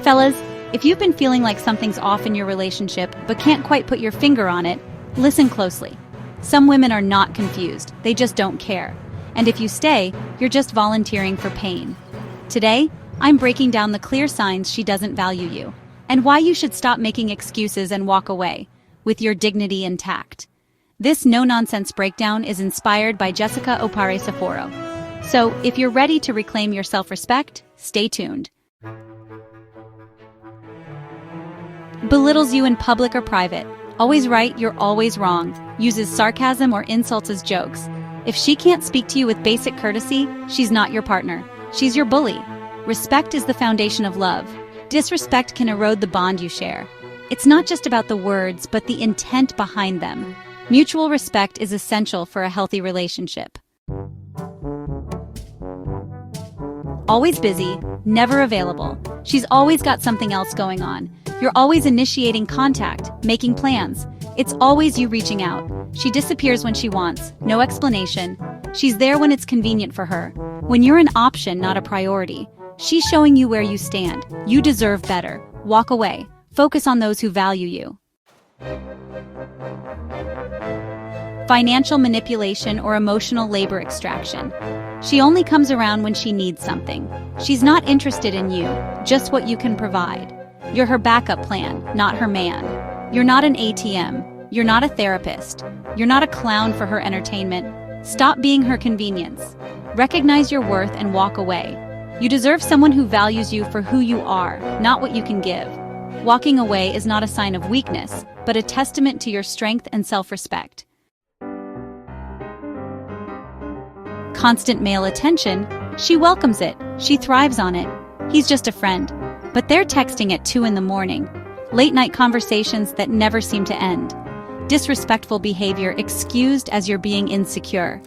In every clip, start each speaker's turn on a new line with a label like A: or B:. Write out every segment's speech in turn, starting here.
A: Fellas, if you've been feeling like something's off in your relationship but can't quite put your finger on it, listen closely. Some women are not confused, they just don't care. And if you stay, you're just volunteering for pain. Today, I'm breaking down the clear signs she doesn't value you, and why you should stop making excuses and walk away, with your dignity intact. This no-nonsense breakdown is inspired by Jessica Opare Saforo. So, if you're ready to reclaim your self-respect, stay tuned. Belittles you in public or private. Always right, you're always wrong. Uses sarcasm or insults as jokes. If she can't speak to you with basic courtesy, she's not your partner. She's your bully. Respect is the foundation of love. Disrespect can erode the bond you share. It's not just about the words, but the intent behind them. Mutual respect is essential for a healthy relationship. Always busy, never available. She's always got something else going on. You're always initiating contact, making plans. It's always you reaching out. She disappears when she wants, no explanation. She's there when it's convenient for her. When you're an option, not a priority. She's showing you where you stand. You deserve better. Walk away. Focus on those who value you. Financial manipulation or emotional labor extraction. She only comes around when she needs something. She's not interested in you, just what you can provide. You're her backup plan, not her man. You're not an ATM. You're not a therapist. You're not a clown for her entertainment. Stop being her convenience. Recognize your worth and walk away. You deserve someone who values you for who you are, not what you can give. Walking away is not a sign of weakness, but a testament to your strength and self-respect. Constant male attention, she welcomes it, she thrives on it. He's just a friend. But they're texting at 2 a.m, late-night conversations that never seem to end. Disrespectful behavior excused as you're being insecure.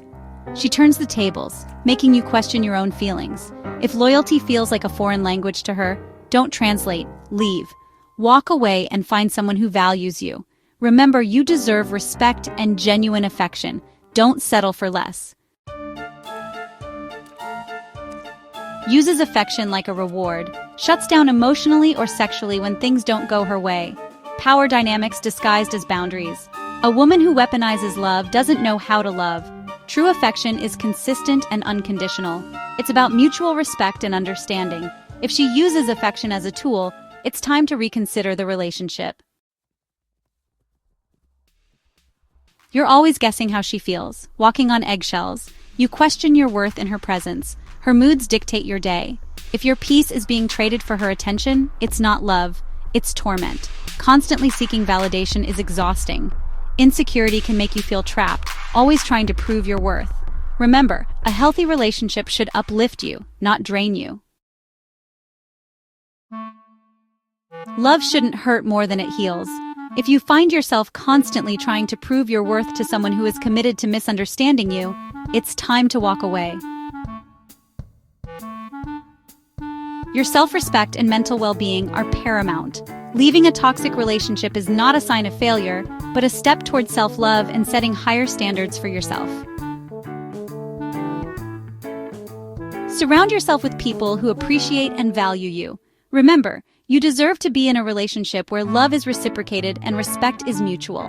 A: She turns the tables, making you question your own feelings. If loyalty feels like a foreign language to her, don't translate, leave. Walk away and find someone who values you. Remember, you deserve respect and genuine affection. Don't settle for less. Uses affection like a reward. Shuts down emotionally or sexually when things don't go her way. Power dynamics disguised as boundaries. A woman who weaponizes love doesn't know how to love. True affection is consistent and unconditional. It's about mutual respect and understanding. If she uses affection as a tool, it's time to reconsider the relationship. You're always guessing how she feels, walking on eggshells. You question your worth in her presence. Her moods dictate your day. If your peace is being traded for her attention, it's not love, it's torment. Constantly seeking validation is exhausting. Insecurity can make you feel trapped, always trying to prove your worth. Remember, a healthy relationship should uplift you, not drain you. Love shouldn't hurt more than it heals. If you find yourself constantly trying to prove your worth to someone who is committed to misunderstanding you, it's time to walk away. Your self-respect and mental well-being are paramount. Leaving a toxic relationship is not a sign of failure, but a step towards self-love and setting higher standards for yourself. Surround yourself with people who appreciate and value you. Remember, you deserve to be in a relationship where love is reciprocated and respect is mutual.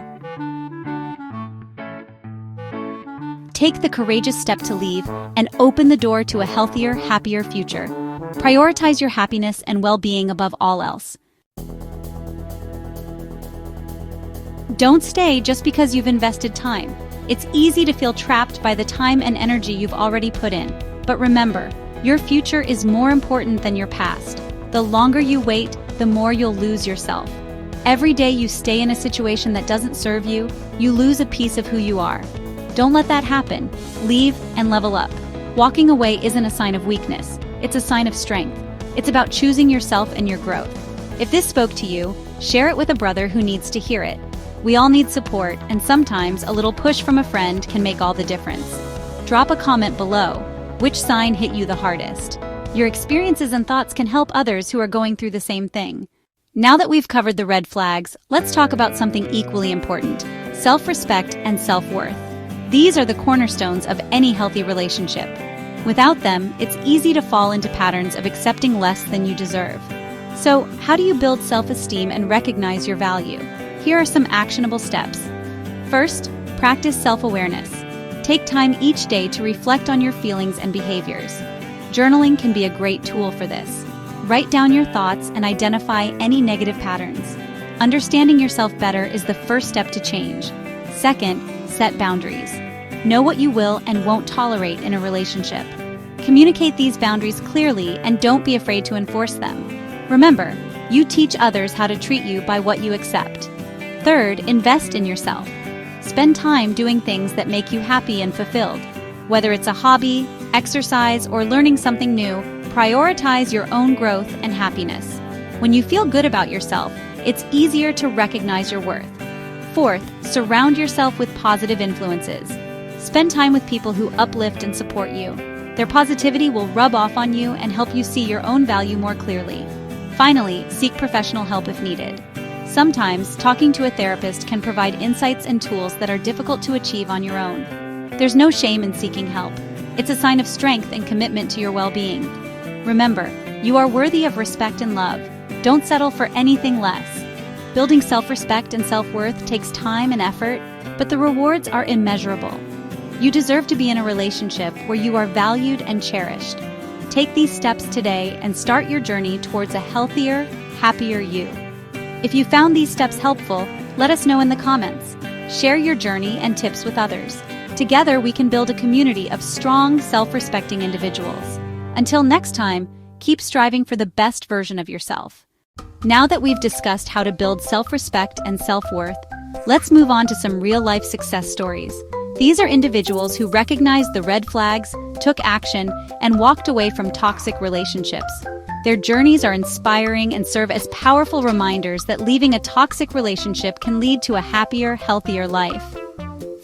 A: Take the courageous step to leave and open the door to a healthier, happier future. Prioritize your happiness and well-being above all else. Don't stay just because you've invested time. It's easy to feel trapped by the time and energy you've already put in. But remember, your future is more important than your past. The longer you wait, the more you'll lose yourself. Every day you stay in a situation that doesn't serve you, you lose a piece of who you are. Don't let that happen. Leave and level up. Walking away isn't a sign of weakness. It's a sign of strength. It's about choosing yourself and your growth. If this spoke to you, share it with a brother who needs to hear it. We all need support, and sometimes a little push from a friend can make all the difference. Drop a comment below. Which sign hit you the hardest? Your experiences and thoughts can help others who are going through the same thing. Now that we've covered the red flags, let's talk about something equally important: self-respect and self-worth. These are the cornerstones of any healthy relationship. Without them, it's easy to fall into patterns of accepting less than you deserve. So, how do you build self-esteem and recognize your value? Here are some actionable steps. First, practice self-awareness. Take time each day to reflect on your feelings and behaviors. Journaling can be a great tool for this. Write down your thoughts and identify any negative patterns. Understanding yourself better is the first step to change. Second, set boundaries. Know what you will and won't tolerate in a relationship. Communicate these boundaries clearly and don't be afraid to enforce them. Remember, you teach others how to treat you by what you accept. Third, invest in yourself. Spend time doing things that make you happy and fulfilled. Whether it's a hobby, exercise, or learning something new, prioritize your own growth and happiness. When you feel good about yourself, it's easier to recognize your worth. Fourth, surround yourself with positive influences. Spend time with people who uplift and support you. Their positivity will rub off on you and help you see your own value more clearly. Finally, seek professional help if needed. Sometimes, talking to a therapist can provide insights and tools that are difficult to achieve on your own. There's no shame in seeking help. It's a sign of strength and commitment to your well-being. Remember, you are worthy of respect and love. Don't settle for anything less. Building self-respect and self-worth takes time and effort, but the rewards are immeasurable. You deserve to be in a relationship where you are valued and cherished. Take these steps today and start your journey towards a healthier, happier you. If you found these steps helpful, let us know in the comments. Share your journey and tips with others. Together, we can build a community of strong, self-respecting individuals. Until next time, keep striving for the best version of yourself. Now that we've discussed how to build self-respect and self-worth, let's move on to some real-life success stories. These are individuals who recognized the red flags, took action, and walked away from toxic relationships. Their journeys are inspiring and serve as powerful reminders that leaving a toxic relationship can lead to a happier, healthier life.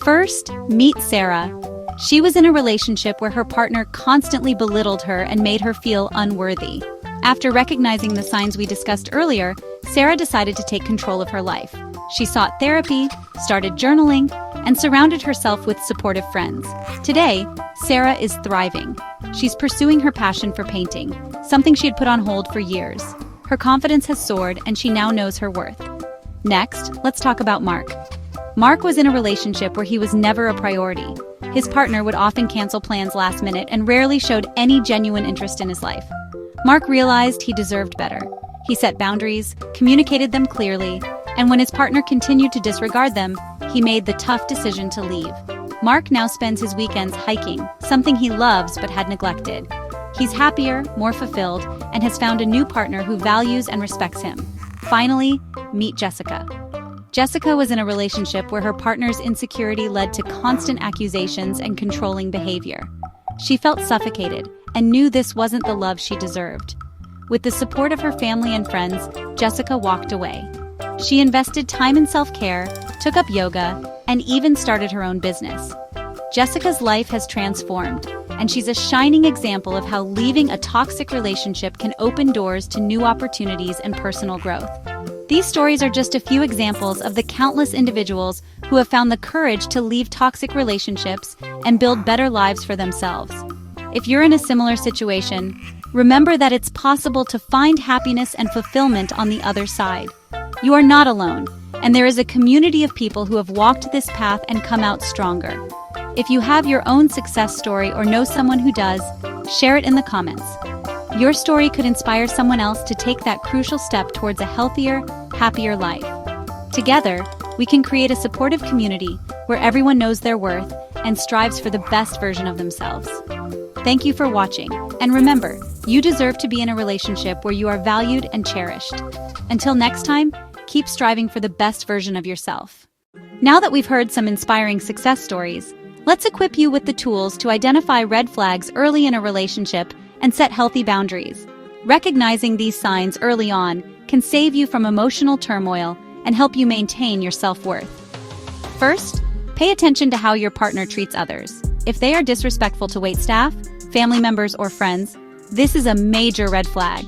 A: First, meet Sarah. She was in a relationship where her partner constantly belittled her and made her feel unworthy. After recognizing the signs we discussed earlier, Sarah decided to take control of her life. She sought therapy, started journaling, and surrounded herself with supportive friends. Today, Sarah is thriving. She's pursuing her passion for painting, something she had put on hold for years. Her confidence has soared, and she now knows her worth. Next, let's talk about Mark. Mark was in a relationship where he was never a priority. His partner would often cancel plans last minute and rarely showed any genuine interest in his life. Mark realized he deserved better. He set boundaries, communicated them clearly, and when his partner continued to disregard them, he made the tough decision to leave. Mark now spends his weekends hiking, something he loves but had neglected. He's happier, more fulfilled, and has found a new partner who values and respects him. Finally, meet Jessica. Jessica was in a relationship where her partner's insecurity led to constant accusations and controlling behavior. She felt suffocated and knew this wasn't the love she deserved. With the support of her family and friends, Jessica walked away. She invested time in self-care, took up yoga, and even started her own business. Jessica's life has transformed, and she's a shining example of how leaving a toxic relationship can open doors to new opportunities and personal growth. These stories are just a few examples of the countless individuals who have found the courage to leave toxic relationships and build better lives for themselves. If you're in a similar situation, remember that it's possible to find happiness and fulfillment on the other side. You are not alone, and there is a community of people who have walked this path and come out stronger. If you have your own success story or know someone who does, share it in the comments. Your story could inspire someone else to take that crucial step towards a healthier, happier life. Together, we can create a supportive community where everyone knows their worth and strives for the best version of themselves. Thank you for watching, and remember, you deserve to be in a relationship where you are valued and cherished. Until next time, keep striving for the best version of yourself. Now that we've heard some inspiring success stories, let's equip you with the tools to identify red flags early in a relationship and set healthy boundaries. Recognizing these signs early on can save you from emotional turmoil and help you maintain your self-worth. First, pay attention to how your partner treats others. If they are disrespectful to waitstaff, family members, or friends, this is a major red flag.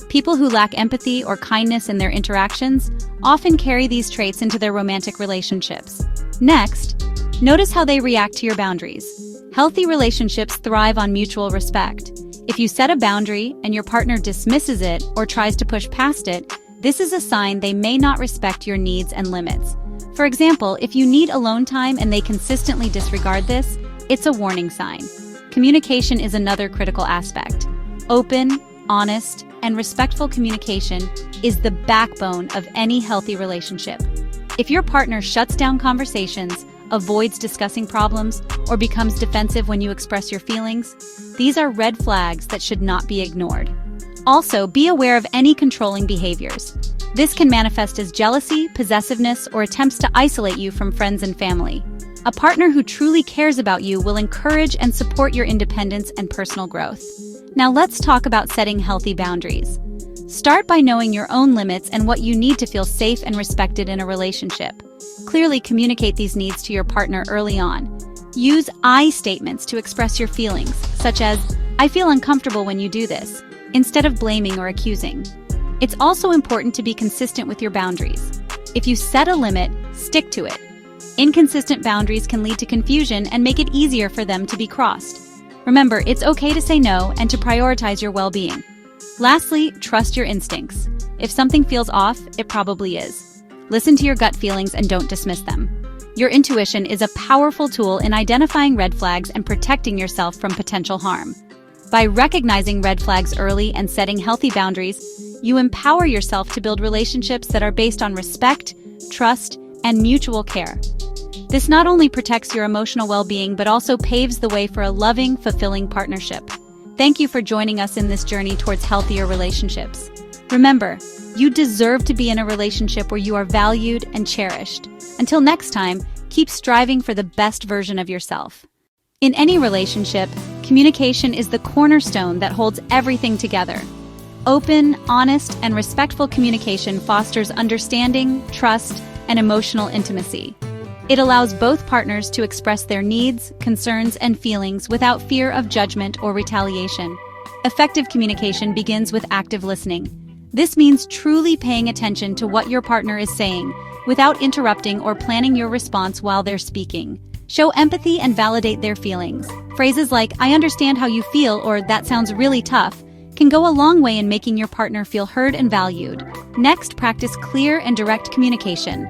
A: People who lack empathy or kindness in their interactions often carry these traits into their romantic relationships. Next, notice how they react to your boundaries. Healthy relationships thrive on mutual respect. If you set a boundary and your partner dismisses it or tries to push past it, this is a sign they may not respect your needs and limits. For example, if you need alone time and they consistently disregard this, it's a warning sign. Communication is another critical aspect. Open, honest, and respectful communication is the backbone of any healthy relationship. If your partner shuts down conversations, avoids discussing problems, or becomes defensive when you express your feelings, these are red flags that should not be ignored. Also, be aware of any controlling behaviors. This can manifest as jealousy, possessiveness, or attempts to isolate you from friends and family. A partner who truly cares about you will encourage and support your independence and personal growth. Now let's talk about setting healthy boundaries. Start by knowing your own limits and what you need to feel safe and respected in a relationship. Clearly communicate these needs to your partner early on. Use I statements to express your feelings, such as, "I feel uncomfortable when you do this," instead of blaming or accusing. It's also important to be consistent with your boundaries. If you set a limit, stick to it. Inconsistent boundaries can lead to confusion and make it easier for them to be crossed. Remember, it's okay to say no and to prioritize your well-being. Lastly, trust your instincts. If something feels off, it probably is. Listen to your gut feelings and don't dismiss them. Your intuition is a powerful tool in identifying red flags and protecting yourself from potential harm. By recognizing red flags early and setting healthy boundaries, you empower yourself to build relationships that are based on respect, trust, and mutual care. This not only protects your emotional well-being, but also paves the way for a loving, fulfilling partnership. Thank you for joining us in this journey towards healthier relationships. Remember, you deserve to be in a relationship where you are valued and cherished. Until next time, keep striving for the best version of yourself. In any relationship, communication is the cornerstone that holds everything together. Open, honest, and respectful communication fosters understanding, trust, and emotional intimacy. It allows both partners to express their needs, concerns, and feelings without fear of judgment or retaliation. Effective communication begins with active listening. This means truly paying attention to what your partner is saying, without interrupting or planning your response while they're speaking. Show empathy and validate their feelings. Phrases like, "I understand how you feel," or "that sounds really tough," can go a long way in making your partner feel heard and valued. Next, practice clear and direct communication.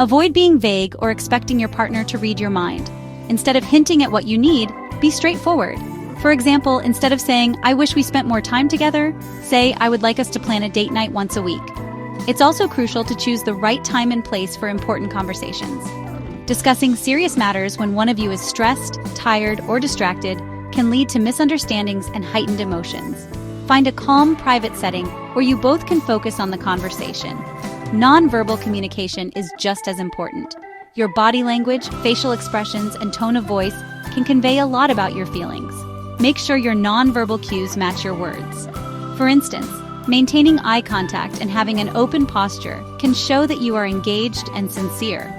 A: Avoid being vague or expecting your partner to read your mind. Instead of hinting at what you need, be straightforward. For example, instead of saying, "I wish we spent more time together," say, "I would like us to plan a date night once a week." It's also crucial to choose the right time and place for important conversations. Discussing serious matters when one of you is stressed, tired, or distracted can lead to misunderstandings and heightened emotions. Find a calm, private setting where you both can focus on the conversation. Nonverbal communication is just as important. Your body language, facial expressions, and tone of voice can convey a lot about your feelings. Make sure your nonverbal cues match your words. For instance, maintaining eye contact and having an open posture can show that you are engaged and sincere.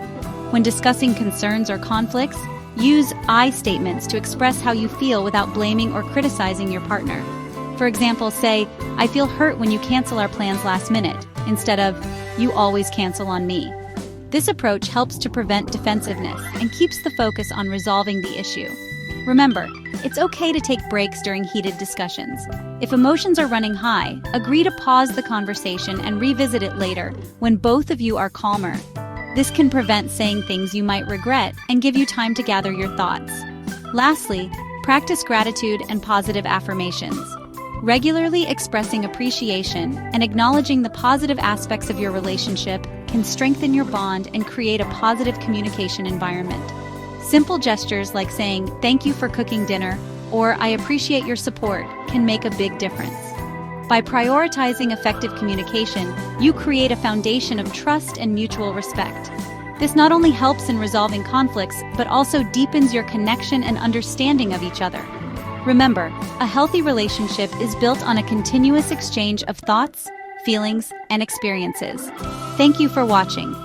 A: When discussing concerns or conflicts, use I statements to express how you feel without blaming or criticizing your partner. For example, say, "I feel hurt when you cancel our plans last minute," instead of, "You always cancel on me." This approach helps to prevent defensiveness and keeps the focus on resolving the issue. Remember, it's okay to take breaks during heated discussions. If emotions are running high, agree to pause the conversation and revisit it later when both of you are calmer. This can prevent saying things you might regret and give you time to gather your thoughts. Lastly, practice gratitude and positive affirmations. Regularly expressing appreciation and acknowledging the positive aspects of your relationship can strengthen your bond and create a positive communication environment. Simple gestures like saying, "Thank you for cooking dinner," or "I appreciate your support," can make a big difference. By prioritizing effective communication, you create a foundation of trust and mutual respect. This not only helps in resolving conflicts, but also deepens your connection and understanding of each other. Remember, a healthy relationship is built on a continuous exchange of thoughts, feelings, and experiences. Thank you for watching.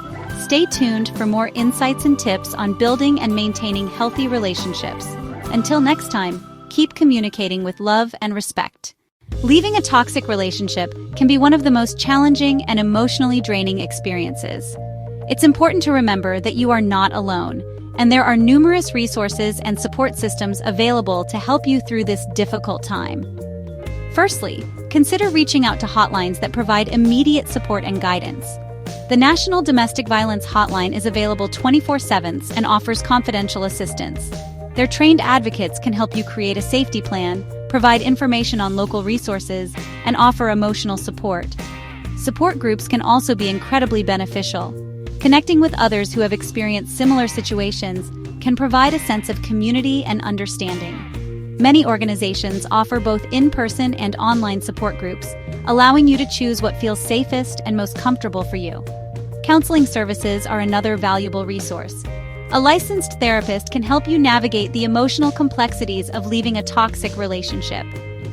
A: Stay tuned for more insights and tips on building and maintaining healthy relationships. Until next time, keep communicating with love and respect. Leaving a toxic relationship can be one of the most challenging and emotionally draining experiences. It's important to remember that you are not alone, and there are numerous resources and support systems available to help you through this difficult time. Firstly, consider reaching out to hotlines that provide immediate support and guidance. The National Domestic Violence Hotline is available 24/7 and offers confidential assistance. Their trained advocates can help you create a safety plan, provide information on local resources, and offer emotional support. Support groups can also be incredibly beneficial. Connecting with others who have experienced similar situations can provide a sense of community and understanding. Many organizations offer both in-person and online support groups, allowing you to choose what feels safest and most comfortable for you. Counseling services are another valuable resource. A licensed therapist can help you navigate the emotional complexities of leaving a toxic relationship.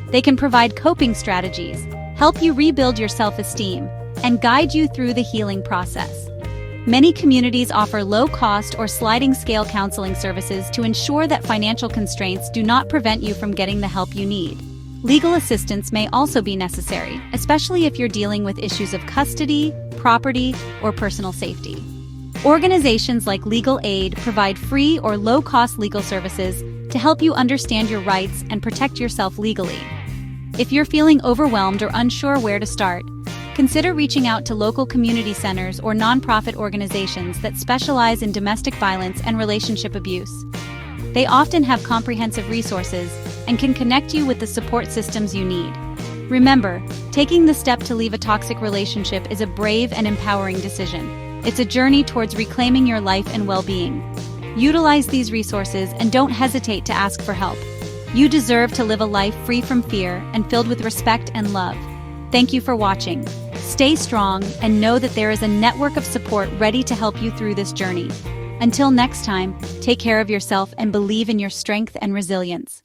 A: They can provide coping strategies, help you rebuild your self-esteem, and guide you through the healing process. Many communities offer low-cost or sliding-scale counseling services to ensure that financial constraints do not prevent you from getting the help you need. Legal assistance may also be necessary, especially if you're dealing with issues of custody, property, or personal safety. Organizations like Legal Aid provide free or low-cost legal services to help you understand your rights and protect yourself legally. If you're feeling overwhelmed or unsure where to start, consider reaching out to local community centers or nonprofit organizations that specialize in domestic violence and relationship abuse. They often have comprehensive resources and can connect you with the support systems you need. Remember, taking the step to leave a toxic relationship is a brave and empowering decision. It's a journey towards reclaiming your life and well-being. Utilize these resources and don't hesitate to ask for help. You deserve to live a life free from fear and filled with respect and love. Thank you for watching. Stay strong and know that there is a network of support ready to help you through this journey. Until next time, take care of yourself and believe in your strength and resilience.